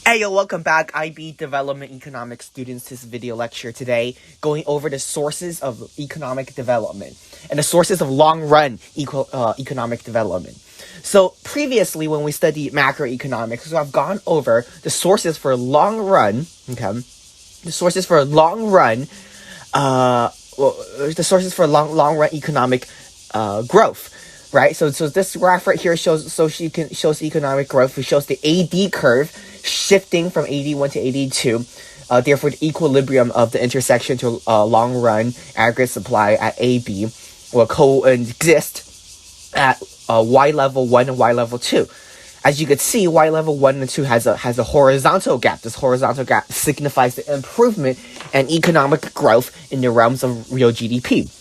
Hey yo, welcome back, IB Development Economics students. This video lecture today going over the sources of economic development and the sources of long-run economic development. So previously, when we studied macroeconomics, so I've gone over the sources for long-run, the sources for long-run economic growth. Right, so this graph right here shows economic growth. It shows the AD curve shifting from AD1 to AD2. Therefore, the equilibrium of the intersection to long run aggregate supply at AB will coexist at Y level 1 and Y level 2. As you can see, Y level 1 and 2 has a horizontal gap. This horizontal gap signifies the improvement and economic growth in the realms of real GDP.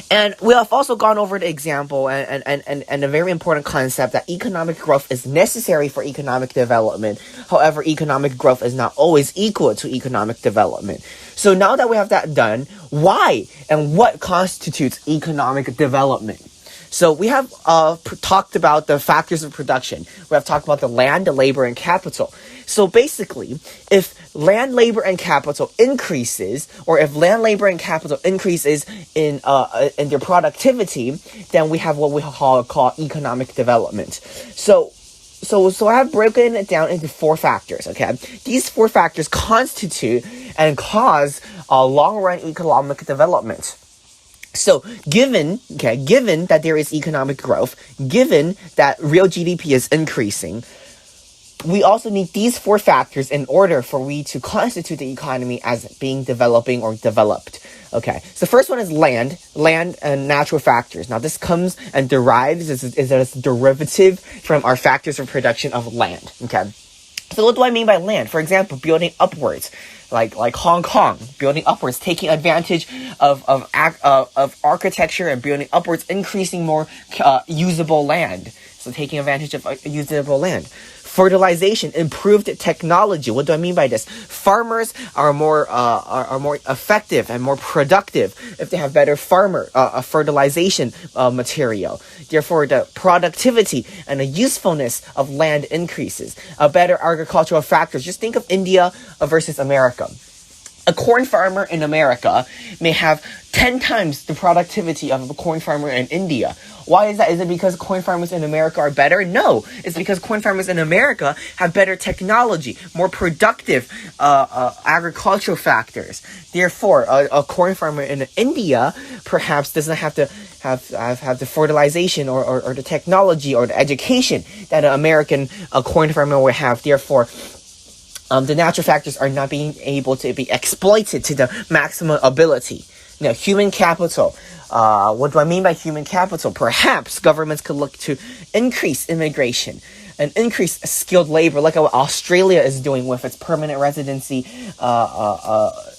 And we have also gone over the example and a very important concept that economic growth is necessary for economic development. However, economic growth is not always equal to economic development. So now that we have that done, why and what constitutes economic development? So we have talked about the factors of production. We have talked about the land, the labor, and capital. So basically, if land, labor, and capital increases, or if land, labor, and capital increases in their productivity, then we have what we call economic development. So I have broken it down into four factors. Okay, these four factors constitute and cause long-run economic development. So given that there is economic growth, given that real GDP is increasing, we also need these four factors in order for we to constitute the economy as being developing or developed. Okay, so the first one is land and natural factors. Now this comes and derives is a derivative from our factors of production of land. Okay, so what do I mean by land? For example, building upwards. Like Hong Kong, building upwards, taking advantage of architecture and building upwards, increasing more usable land. So taking advantage of usable land. Fertilization, improved technology. What do I mean by this? Farmers are more effective and more productive if they have better fertilization material. Therefore, the productivity and the usefulness of land increases. Better agricultural factors. Just think of India versus America. A corn farmer in America may have 10 times the productivity of a corn farmer in India. Why is that? Is it because corn farmers in America are better? No, it's because corn farmers in America have better technology, more productive agricultural factors. Therefore, a corn farmer in India perhaps doesn't have to have the fertilization or the technology or the education that an American corn farmer would have. Therefore, the natural factors are not being able to be exploited to the maximum ability. Now, human capital. What do I mean by human capital? Perhaps governments could look to increase immigration and increase skilled labor, like what Australia is doing with its permanent residency,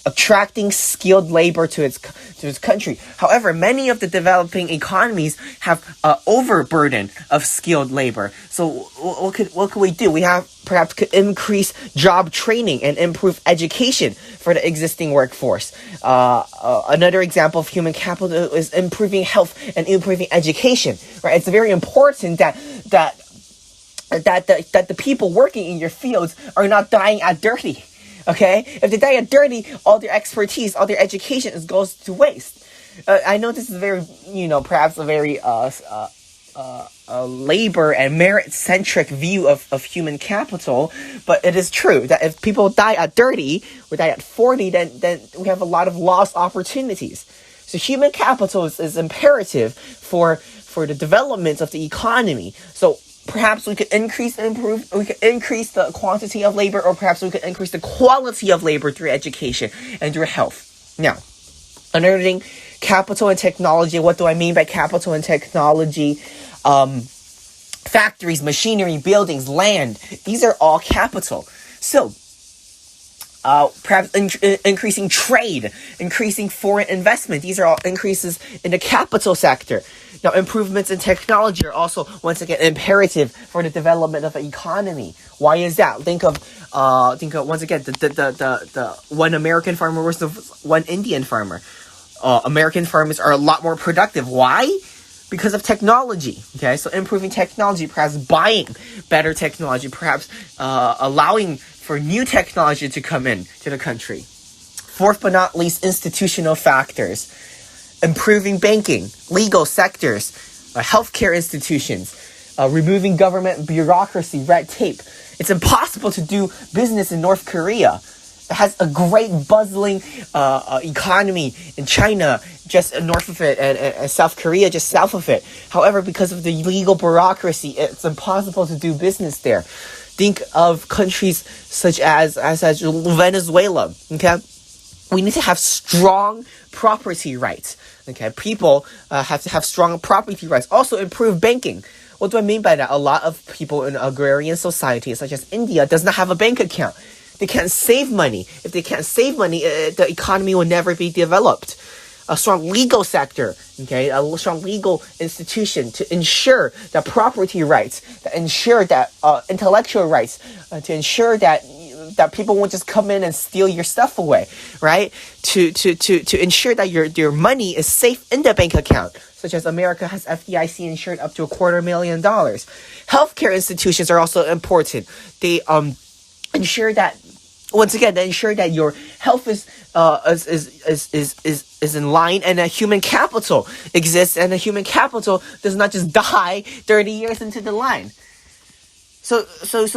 attracting skilled labor to its country. However, many of the developing economies have overburden of skilled labor. So what could we do? We perhaps could increase job training and improve education for the existing workforce. Another example of human capital is improving health and improving education. Right? It's very important that the people working in your fields are not dying at dirty. Okay, if they die at dirty, all their expertise, all their education goes to waste. I know this is very, perhaps a very labor and merit-centric view of human capital, but it is true that if people die at 30 or die at 40, then we have a lot of lost opportunities. So human capital is imperative for the development of the economy. So perhaps we could increase the quantity of labor, or perhaps we could increase the quality of labor through education and through health. Now, another thing, capital and technology. What do I mean by capital and technology? Factories, machinery, buildings, land. These are all capital. So, perhaps increasing trade, increasing foreign investment. These are all increases in the capital sector. Now, improvements in technology are also, once again, imperative for the development of an economy. Why is that? Think of once again the one American farmer versus one Indian farmer. American farmers are a lot more productive. Why? because of technology. Okay, so improving technology, perhaps buying better technology, perhaps allowing for new technology to come in to the country. Fourth but not least, institutional factors. Improving banking, legal sectors, healthcare institutions, removing government bureaucracy, red tape. It's impossible to do business in North Korea. It has a great bustling economy in China, just north of it, and South Korea, just south of it. However, because of the legal bureaucracy, it's impossible to do business there. Think of countries such as Venezuela. Okay, we need to have strong property rights. Okay, people have to have strong property rights. Also, improve banking. What do I mean by that? A lot of people in agrarian societies, such as India, does not have a bank account. They can't save money. If they can't save money, the economy will never be developed. A strong legal sector, okay, a strong legal institution to ensure that property rights, to ensure that intellectual rights, to ensure that people won't just come in and steal your stuff away, right? To ensure that your money is safe in the bank account, such as America has FDIC insured up to $250,000. Healthcare institutions are also important. They ensure that, once again, they ensure that your health is in line, and a human capital exists, and a human capital does not just die 30 years into the line. So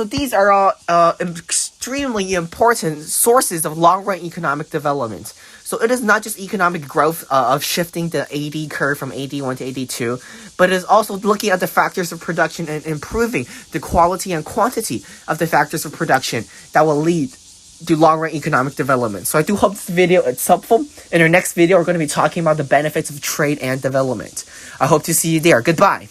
these are all extremely important sources of long-run economic development. So it is not just economic growth of shifting the AD curve from AD1 to AD2, but it is also looking at the factors of production and improving the quality and quantity of the factors of production that will lead to long-run economic development. So I do hope this video is helpful. In our next video, we're going to be talking about the benefits of trade and development. I hope to see you there. Goodbye.